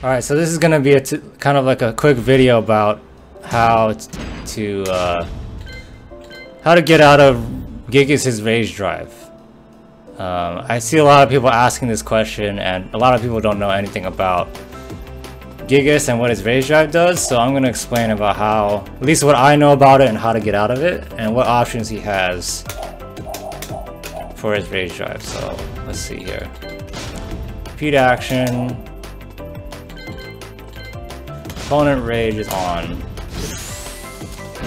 Alright, so this is gonna be kind of like a quick video about how to get out of Gigas' rage drive. I see a lot of people asking this question, and a lot of people don't know anything about Gigas and what his rage drive does, so I'm gonna explain about how, at least what I know about it and how to get out of it, and what options he has for his rage drive. So let's see here. Repeat action. Opponent rage is on.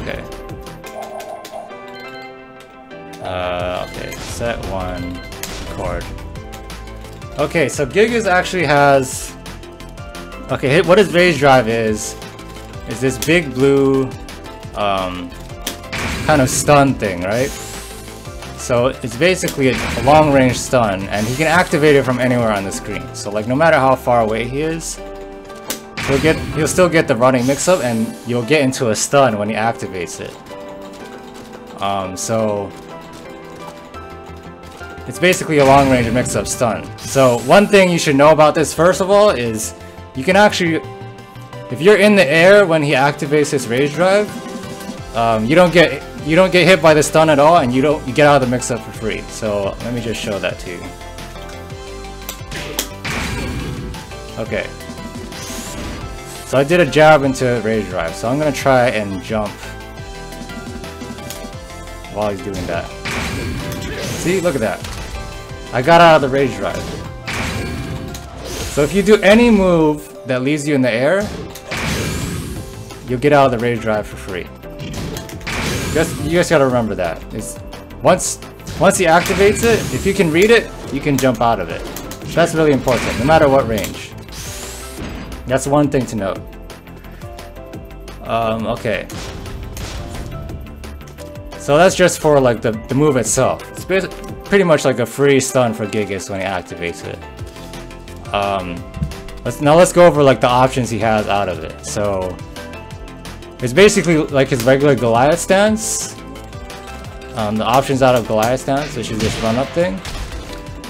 Okay. Okay, set one, record. Okay, so Gigas actually has... Okay, what his rage drive is this big blue kind of stun thing, right? So it's basically a long range stun, and he can activate it from anywhere on the screen. So like no matter how far away he is, he'll still get the running mix-up, and you'll get into a stun when he activates it. So it's basically a long-range mix-up stun. So one thing you should know about this, first of all, is you can actually, if you're in the air when he activates his rage drive, you don't get hit by the stun at all, and you get out of the mix-up for free. So let me just show that to you. Okay. So I did a jab into rage drive, so I'm gonna try and jump while he's doing that. See, look at that. I got out of the rage drive. So if you do any move that leaves you in the air, you'll get out of the rage drive for free. You just gotta remember that. Once he activates it, if you can read it, you can jump out of it. That's really important, no matter what range. That's one thing to note. Okay. So that's just for like the move itself. It's pretty much like a free stun for Gigas when he activates it. Let's go over like the options he has out of it. So it's basically like his regular Goliath stance. The options out of Goliath stance, which is this run up thing.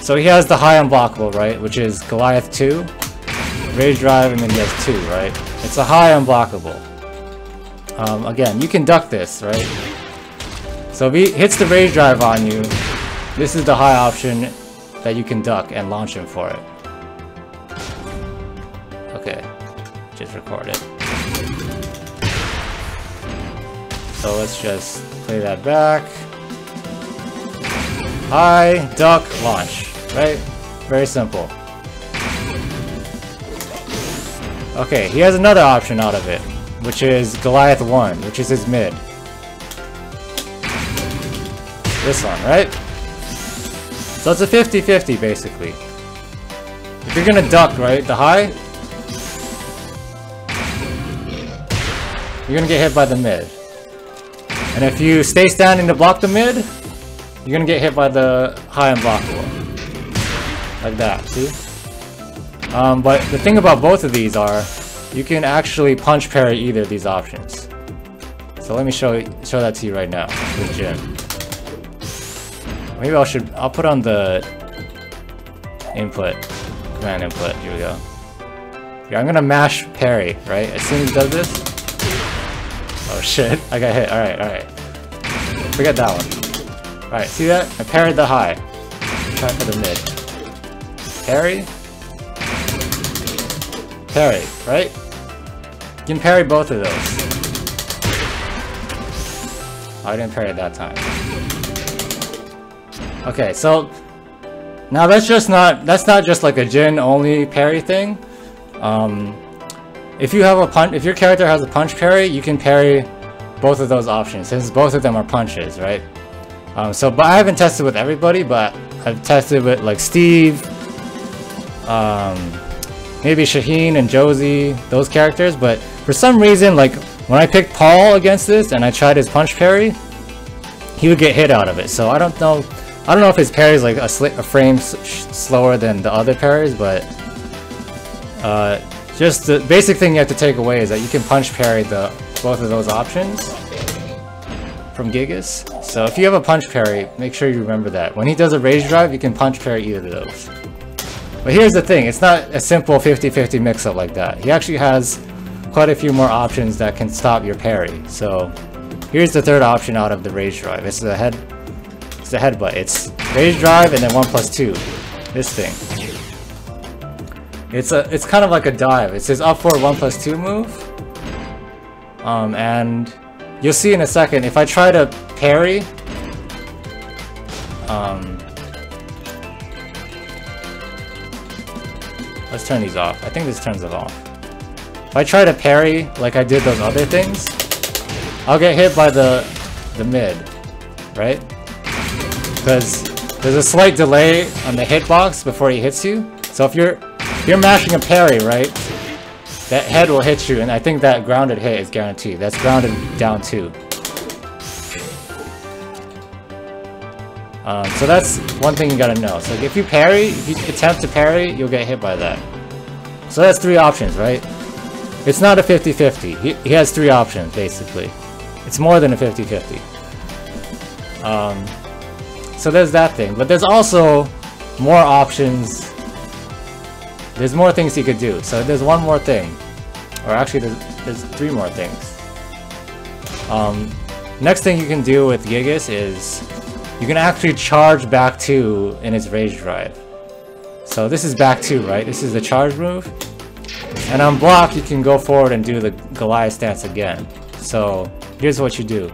So he has the high unblockable, right, which is Goliath 2. Rage drive, and then he has 2, right? It's a high unblockable. Again, you can duck this, right? So if he hits the rage drive on you, this is the high option that you can duck and launch him for it. Okay, just record it. So let's just play that back. High, duck, launch, right? Very simple. Okay, he has another option out of it, which is Goliath 1, which is his mid. This one, right? So it's a 50-50 basically. If you're gonna duck, right, the high, you're gonna get hit by the mid. And if you stay standing to block the mid, you're gonna get hit by the high unblockable. Like that, see? But the thing about both of these are, you can actually punch parry either of these options. So let me show that to you right now with Jin. Maybe I'll put on the input, command input. Here we go. Yeah, I'm gonna mash parry, right? As soon as it does this. Oh shit! I got hit. All right. Forget that one. All right, see that? I parried the high. Try for the mid. Parry. Parry, right? You can parry both of those. Oh, I didn't parry it that time. Okay, so now that's not just like a Jin only parry thing. If your character has a punch parry, you can parry both of those options since both of them are punches, right? But I haven't tested with everybody, but I've tested with like Steve, maybe Shaheen and Josie, those characters, but for some reason, like when I picked Paul against this and I tried his punch parry, he would get hit out of it. So I don't know if his parry is like a frame slower than the other parries, but just the basic thing you have to take away is that you can punch parry both of those options from Gigas. So if you have a punch parry, make sure you remember that. When he does a rage drive, you can punch parry either of those. But here's the thing, it's not a simple 50-50 mix-up like that. He actually has quite a few more options that can stop your parry. So here's the third option out of the rage drive. It's the headbutt. It's rage drive and then 1+2. This thing. It's kind of like a dive. It's his up forward 1+2 move. And you'll see in a second, if I try to parry, let's turn these off. I think this turns it off. If I try to parry like I did those other things, I'll get hit by the mid, right? Because there's a slight delay on the hitbox before he hits you. So if you're mashing a parry, right, that head will hit you, and I think that grounded hit is guaranteed. That's grounded down too. So that's one thing you gotta know. So if you parry, if you attempt to parry, you'll get hit by that. So that's 3 options, right? It's not a 50-50. He has 3 options, basically. It's more than a 50-50. So there's that thing. But there's also more options. There's more things he could do. So there's one more thing. Or actually, there's 3 more things. Next thing you can do with Gigas is you can actually charge back 2 in his rage drive. So this is back 2, right? This is the charge move. And on block, you can go forward and do the Goliath stance again. So here's what you do.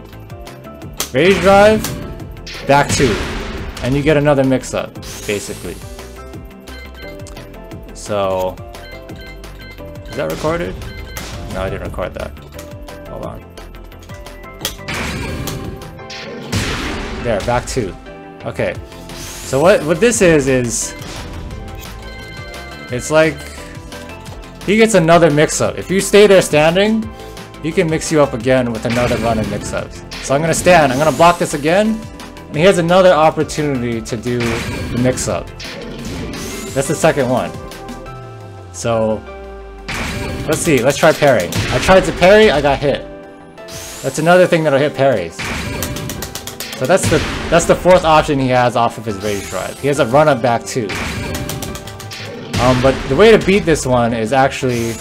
Rage drive, back 2. And you get another mix-up, basically. So, is that recorded? No, I didn't record that. Hold on. There, back 2. Okay. So what this is it's like he gets another mix-up. If you stay there standing, he can mix you up again with another run of mix-ups. So I'm gonna stand, I'm gonna block this again, and he has another opportunity to do the mix-up. That's the second one. So let's see, let's try parrying. I tried to parry, I got hit. That's another thing that'll hit parries. So that's the 4th option he has off of his rage drive. He has a run up back 2. But the way to beat this one is actually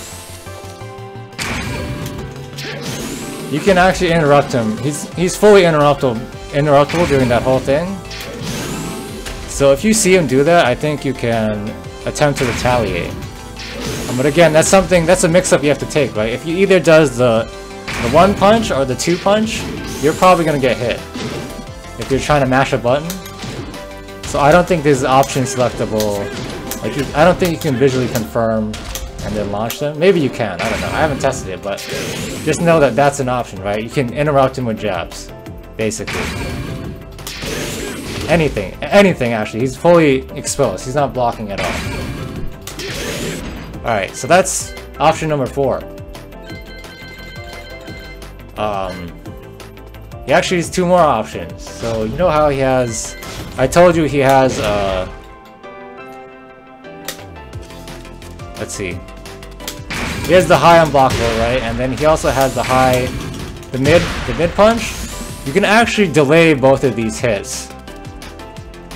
you can actually interrupt him. He's fully interruptible during that whole thing. So if you see him do that, I think you can attempt to retaliate. But again, that's a mix-up you have to take, right? If he either does the 1 punch or the 2 punch, you're probably gonna get hit if you're trying to mash a button. So I don't think there's option selectable. Like I don't think you can visually confirm and then launch them. Maybe you can. I don't know. I haven't tested it, but just know that that's an option, right? You can interrupt him with jabs, basically. Anything actually. He's fully exposed. He's not blocking at all. Alright, so that's option number 4. He actually has 2 more options. So you know how he has... I told you he has, let's see. He has the high unblockable, right? And then he also has the mid punch. You can actually delay both of these hits.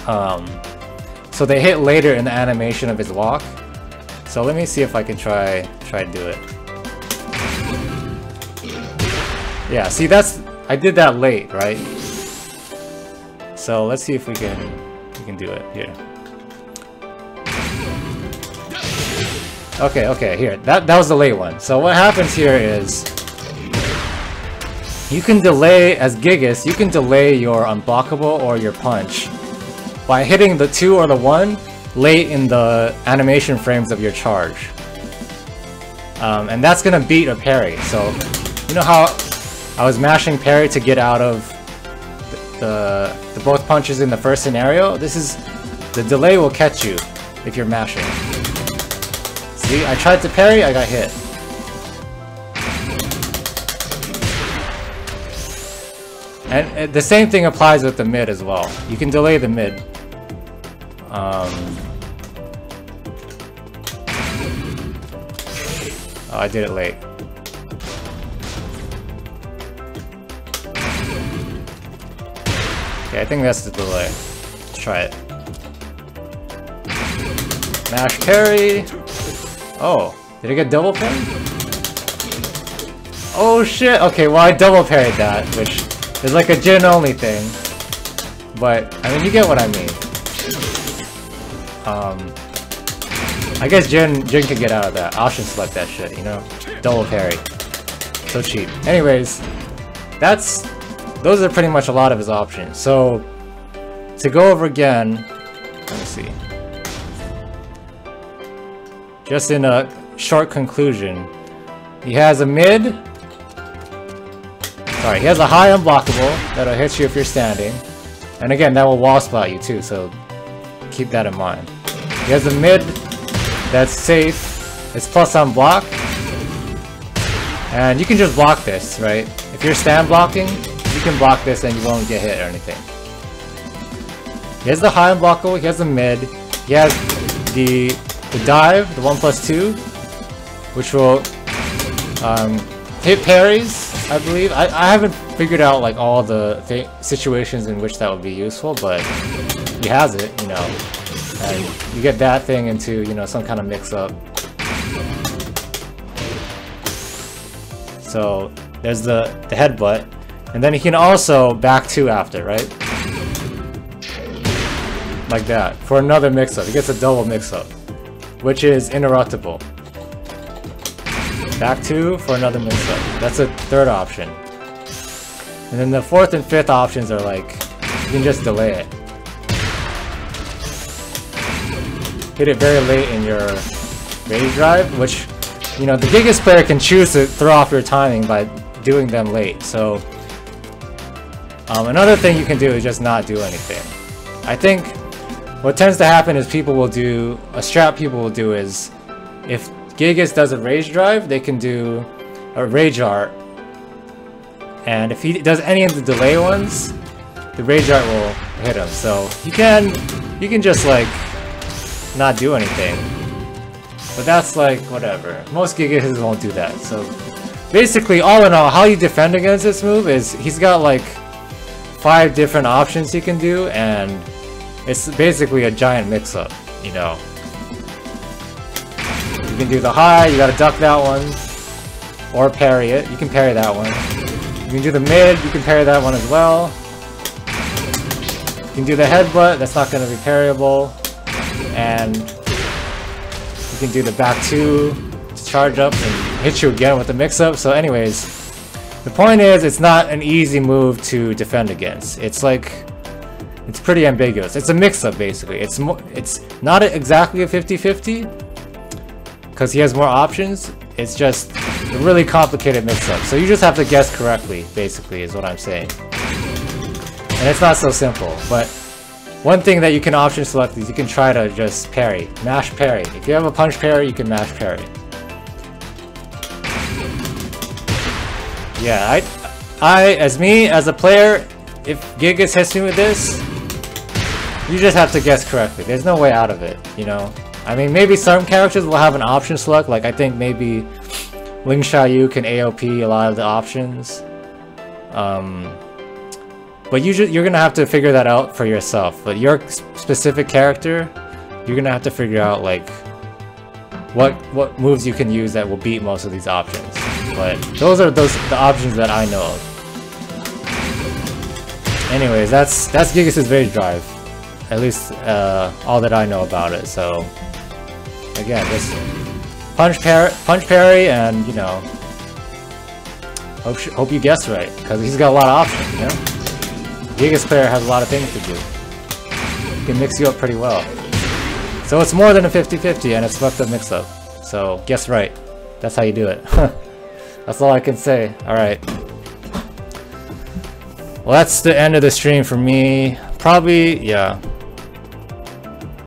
So they hit later in the animation of his walk. So let me see if I can try to do it. Yeah, see I did that late, right? So let's see if we can do it here. Okay, here. That was the late one. So what happens here is you can delay, as Gigas, you can delay your unblockable or your punch by hitting the 2 or the 1 late in the animation frames of your charge. And that's gonna beat a parry. So you know how I was mashing parry to get out of the both punches in the first scenario? The delay will catch you if you're mashing. See, I tried to parry, I got hit. And the same thing applies with the mid as well. You can delay the mid. Oh, I did it late. Okay, I think that's the delay. Let's try it. Mash parry. Oh, did I get double parry? Oh shit, okay, well I double parried that, which is like a Jin only thing. But, I mean, you get what I mean. I guess Jin could get out of that. Option select that shit, you know? Double parry. So cheap. Anyways, those are pretty much a lot of his options. So, to go over again, let me see. Just in a short conclusion, he has a mid. Sorry, he has a high unblockable that'll hit you if you're standing. And again, that will wall splat you too, so keep that in mind. He has a mid that's safe. It's plus on block. And you can just block this, right? If you're stand blocking, you can block this and you won't get hit or anything. He has the high unblockable, he has the mid, he has the dive, the 1+2, which will hit parries, I believe. I haven't figured out like all the situations in which that would be useful, but he has it, you know. And you get that thing into, you know, some kind of mix-up. So there's the headbutt, and then he can also back 2 after, right? Like that, for another mix-up. He gets a double mix-up, which is interruptible. Back 2 for another mix-up. That's a third option. And then the fourth and fifth options are like, you can just delay it. Hit it very late in your rage drive, which, you know, the Gigas player can choose to throw off your timing by doing them late. So, another thing you can do is just not do anything. I think what tends to happen is people will do, a strat people will do is, if Gigas does a rage drive, they can do a rage art, and if he does any of the delay ones, the rage art will hit him. So you can just like not do anything, but that's like whatever. Most Gigas won't do that. So basically, all in all, how you defend against this move is he's got like 5 different options he can do, and it's basically a giant mix-up, you know. You can do the high, you gotta duck that one, or parry it. You can parry that one. You can do the mid, you can parry that one as well. You can do the headbutt, that's not gonna be parryable. And you can do the back 2 to charge up and hit you again with the mix-up. So anyways, the point is, it's not an easy move to defend against. It's like, it's pretty ambiguous. It's a mix-up basically. It's not exactly a 50-50 because he has more options. It's just a really complicated mix-up. So you just have to guess correctly, basically, is what I'm saying. And it's not so simple, but one thing that you can option select is you can try to just parry, mash parry. If you have a punch parry, you can mash parry. Yeah, as a player, if Gigas hits me with this, you just have to guess correctly. There's no way out of it, you know? I mean, maybe some characters will have an option select, like I think maybe Ling Xiaoyu can AOP a lot of the options. But you're gonna have to figure that out for yourself. But your specific character, you're gonna have to figure out like what moves you can use that will beat most of these options. But those are the options that I know of. Anyways, that's Gigas' rage drive. At least all that I know about it. So again, just punch parry, and you know, hope you guess right, because he's got a lot of options. You know, Gigas player has a lot of things to do. He can mix you up pretty well. So it's more than a 50-50, and it's fucked up mix-up. So guess right. That's how you do it. That's all I can say. All right. Well, that's the end of the stream for me. Probably, yeah.